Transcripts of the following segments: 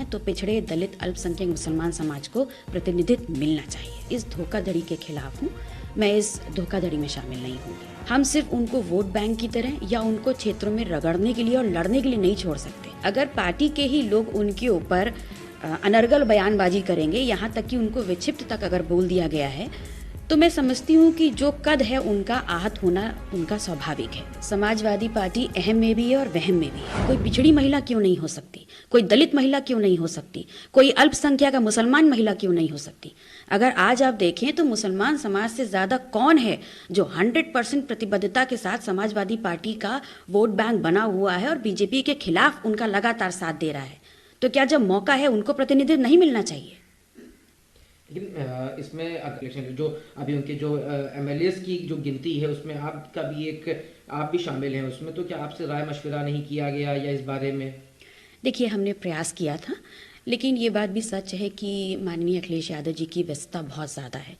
तो पिछड़े दलित अल्पसंख्यक मुसलमान समाज को प्रतिनिधित्व मिलना चाहिए। इस धोखाधड़ी के खिलाफ हूँ, मैं इस धोखाधड़ी में शामिल नहीं हूँगी। हम सिर्फ उनको वोट बैंक की तरह या उनको क्षेत्रों में रगड़ने के लिए और लड़ने के लिए नहीं छोड़ सकते। अगर पार्टी के ही लोग उनके ऊपर अनर्गल बयानबाजी करेंगे, यहाँ तक कि उनको विक्षिप्त तक अगर बोल दिया गया है, तो मैं समझती हूँ कि जो कद है उनका आहत होना उनका स्वाभाविक है। समाजवादी पार्टी अहम में भी है और वहम में भी है। कोई पिछड़ी महिला क्यों नहीं हो सकती, कोई दलित महिला क्यों नहीं हो सकती, कोई अल्पसंख्यक का मुसलमान महिला क्यों नहीं हो सकती। अगर आज आप देखें तो मुसलमान समाज से ज्यादा कौन है जो 100% प्रतिबद्धता के साथ समाजवादी पार्टी का वोट बैंक बना हुआ है और बीजेपी के खिलाफ उनका लगातार साथ दे रहा है। तो क्या जब मौका है उनको प्रतिनिधित्व नहीं मिलना चाहिए? लेकिन इसमें इलेक्शन जो अभी उनके जो एमएलएस की जो गिनती है उसमें आपका भी आप भी शामिल हैं उसमें, तो क्या आपसे राय मशविरा नहीं किया गया या इस बारे में? देखिए, हमने प्रयास किया था, लेकिन ये बात भी सच है कि माननीय अखिलेश यादव जी की व्यस्तता बहुत ज़्यादा है,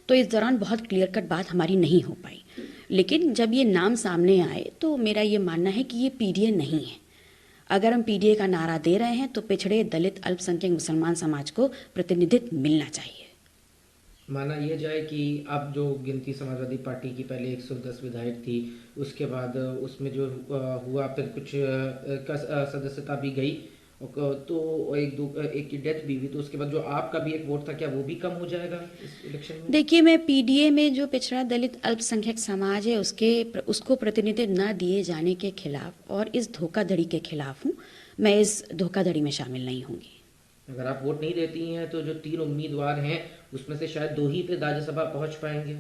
तो इस दौरान बहुत क्लियर कट बात हमारी नहीं हो पाई। लेकिन जब ये नाम सामने आए तो मेरा ये मानना है कि ये पीडीए नहीं है। अगर हम पीडीए का नारा दे रहे हैं तो पिछड़े दलित अल्पसंख्यक मुसलमान समाज को प्रतिनिधित्व मिलना चाहिए। माना यह जाए कि अब जो गिनती समाजवादी पार्टी की पहले 110 विधायक थी, उसके बाद उसमें जो हुआ फिर कुछ का सदस्यता भी गई, तो एक की डेथ भी हुई, तो उसके बाद जो आपका भी एक वोट था क्या वो भी कम हो जाएगा इस इलेक्शन में? देखिए, मैं पीडीए में जो पिछड़ा दलित अल्पसंख्यक समाज है उसको प्रतिनिधित्व न दिए जाने के खिलाफ और इस धोखाधड़ी के खिलाफ हूँ। मैं इस धोखाधड़ी में शामिल नहीं होंगी। अगर आप वोट नहीं देती हैं तो जो 3 उम्मीदवार हैं उसमें से शायद 2 ही पे राज्यसभा पहुंच पाएंगे।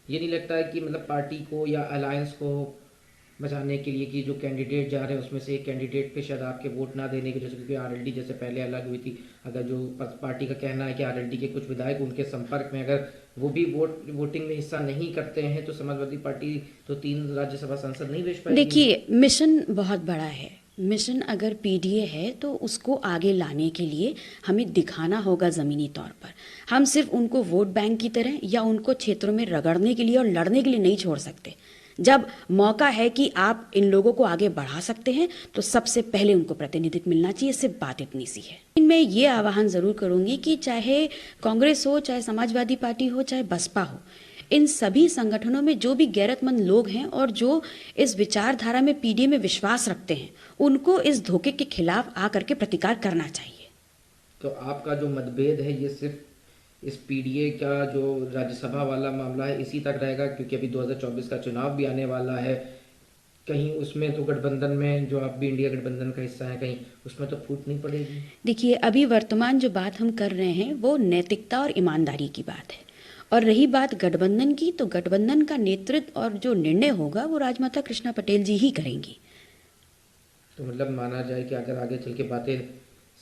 ये नहीं लगता है कि मतलब पार्टी को या अलायंस को बचाने के लिए कि जो कैंडिडेट जा रहे हैं उसमें से एक कैंडिडेट पे शायद आपके वोट ना देने की वजह से, क्योंकि आरएलडी जैसे पहले अलग हुई थी, अगर जो पार्टी का कहना है कि आरएलडी के कुछ विधायक उनके संपर्क में अगर वो भी वोटिंग में हिस्सा नहीं करते हैं तो समाजवादी पार्टी तो 3 राज्यसभा सांसद नहीं भेज पाएगी। देखिए, मिशन बहुत बड़ा है। मिशन अगर पीडीए है तो उसको आगे लाने के लिए हमें दिखाना होगा ज़मीनी तौर पर। हम सिर्फ उनको वोट बैंक की तरह या उनको क्षेत्रों में रगड़ने के लिए और लड़ने के लिए नहीं छोड़ सकते। जब मौका है कि आप इन लोगों को आगे बढ़ा सकते हैं तो सबसे पहले उनको प्रतिनिधित्व मिलना चाहिए। सिर्फ बात इतनी सी है। मैं ये आह्वान ज़रूर करूंगी कि चाहे कांग्रेस हो, चाहे समाजवादी पार्टी हो, चाहे बसपा हो, इन सभी संगठनों में जो भी गैरतमंद लोग हैं और जो इस विचारधारा में पीडीए में विश्वास रखते हैं, उनको इस धोखे के खिलाफ आकर के प्रतिकार करना चाहिए। तो आपका जो मतभेद है ये सिर्फ इस पीडीए का जो राज्यसभा वाला मामला है इसी तक रहेगा, क्योंकि अभी 2024 का चुनाव भी आने वाला है, कहीं उसमें तो गठबंधन में जो आप भी इंडिया गठबंधन का हिस्सा है, कहीं उसमें तो फूट नहीं पड़ेगी? देखिए, अभी वर्तमान जो बात हम कर रहे हैं वो नैतिकता और ईमानदारी की बात है, और रही बात गठबंधन की, तो गठबंधन का नेतृत्व और जो निर्णय होगा वो राजमाता कृष्णा पटेल जी ही करेंगी। तो मतलब माना जाए कि अगर आगे चल के बातें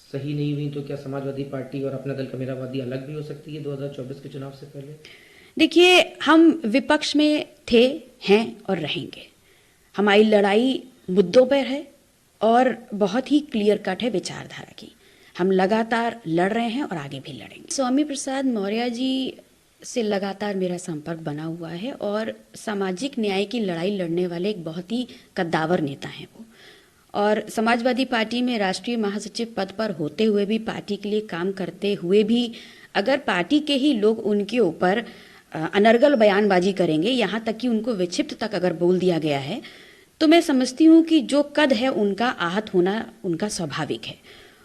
सही नहीं हुई तो क्या समाजवादी पार्टी और अपना दल कमेरावादी अलग भी हो सकती है 2024 के चुनाव से पहले? देखिए, हम विपक्ष में थे, हैं और रहेंगे। हमारी लड़ाई मुद्दों पर है और बहुत ही क्लियर कट है विचारधारा की। हम लगातार लड़ रहे हैं और आगे भी लड़ेंगे। स्वामी प्रसाद मौर्य जी से लगातार मेरा संपर्क बना हुआ है और सामाजिक न्याय की लड़ाई लड़ने वाले एक बहुत ही कद्दावर नेता हैं वो। और समाजवादी पार्टी में राष्ट्रीय महासचिव पद पर होते हुए भी, पार्टी के लिए काम करते हुए भी, अगर पार्टी के ही लोग उनके ऊपर अनर्गल बयानबाजी करेंगे, यहाँ तक कि उनको विक्षिप्त तक अगर बोल दिया गया है, तो मैं समझती हूँ कि जो कद है उनका आहत होना उनका स्वाभाविक है।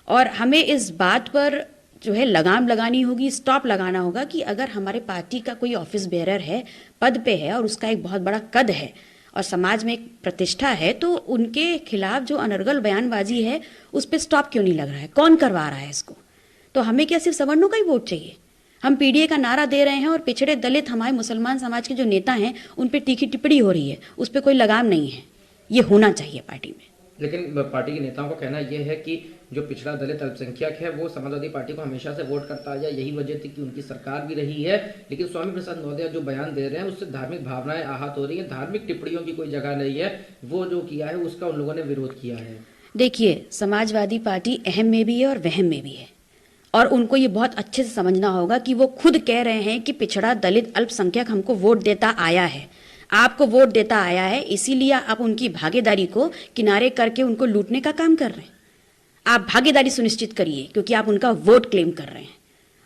और हमें इस बात पर जो है लगाम लगानी होगी, स्टॉप लगाना होगा कि अगर हमारे पार्टी का कोई ऑफिस बेरर है, पद पे है और उसका एक बहुत बड़ा कद है और समाज में एक प्रतिष्ठा है, तो उनके खिलाफ जो अनर्गल बयानबाजी है उस पर स्टॉप क्यों नहीं लग रहा है? कौन करवा रहा है इसको? तो हमें क्या सिर्फ सवर्णों का ही वोट चाहिए? हम पीडीए का नारा दे रहे हैं और पिछड़े दलित हमारे मुसलमान समाज के जो नेता हैं उन पर तीखी टिप्पणी हो रही है, उस पर कोई लगाम नहीं है। ये होना चाहिए पार्टी में। लेकिन पार्टी के नेताओं का कहना यह है कि जो पिछड़ा दलित अल्पसंख्यक है वो समाजवादी पार्टी को हमेशा से वोट करता है, यही वजह थी कि उनकी सरकार भी रही है। लेकिन स्वामी प्रसाद मौर्य जो बयान दे रहे हैं उससे धार्मिक भावनाएं आहत हो रही है, धार्मिक टिप्पणियों की कोई जगह नहीं है। वो जो किया है उसका उन लोगों ने विरोध किया है। देखिए, समाजवादी पार्टी अहम में भी है और वहम में भी है, और उनको ये बहुत अच्छे से समझना होगा कि वो खुद कह रहे हैं कि पिछड़ा दलित अल्पसंख्यक हमको वोट देता आया है, आपको वोट देता आया है, इसीलिए आप उनकी भागीदारी को किनारे करके उनको लूटने का काम कर रहे हैं। आप भागीदारी सुनिश्चित करिए, क्योंकि आप उनका वोट क्लेम कर रहे हैं।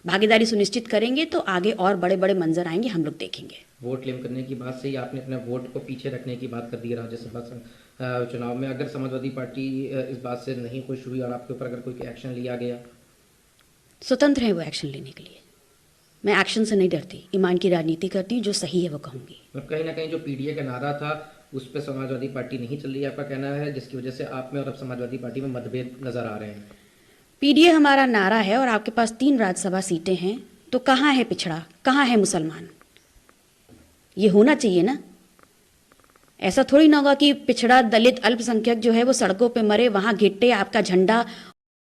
भागीदारी सुनिश्चित करेंगे तो आगे और बड़े बड़े मंजर आएंगे, हम लोग देखेंगे। वोट क्लेम करने की बात से ही आपने अपने वोट को पीछे रखने की बात कर दी है राज्यसभा चुनाव में। अगर समाजवादी पार्टी इस बात से नहीं खुश हुई और आपके ऊपर अगर कोई एक्शन लिया गया? स्वतंत्र है वो एक्शन लेने के लिए। मैं एक्शन से नहीं डरती, ईमान की राजनीति करती हूँ, जो सही है वो कहूँगी। कहीं ना कहीं जो पीडीए का नारा था उस पर समाजवादी पार्टी नहीं चल रही है, आपका कहना है, जिसकी वजह से आप में और अब समाजवादी पार्टी में मतभेद नजर आ रहे हैं? पीडीए हमारा नारा है और आपके पास 3 राज्यसभा सीटें हैं, तो कहाँ है पिछड़ा, कहाँ है मुसलमान? ये होना चाहिए ना। ऐसा थोड़ी ना होगा कि पिछड़ा, दलित, अल्पसंख्यक जो है वो सड़कों पे मरे, वहाँ घिट्टे, आपका झंडा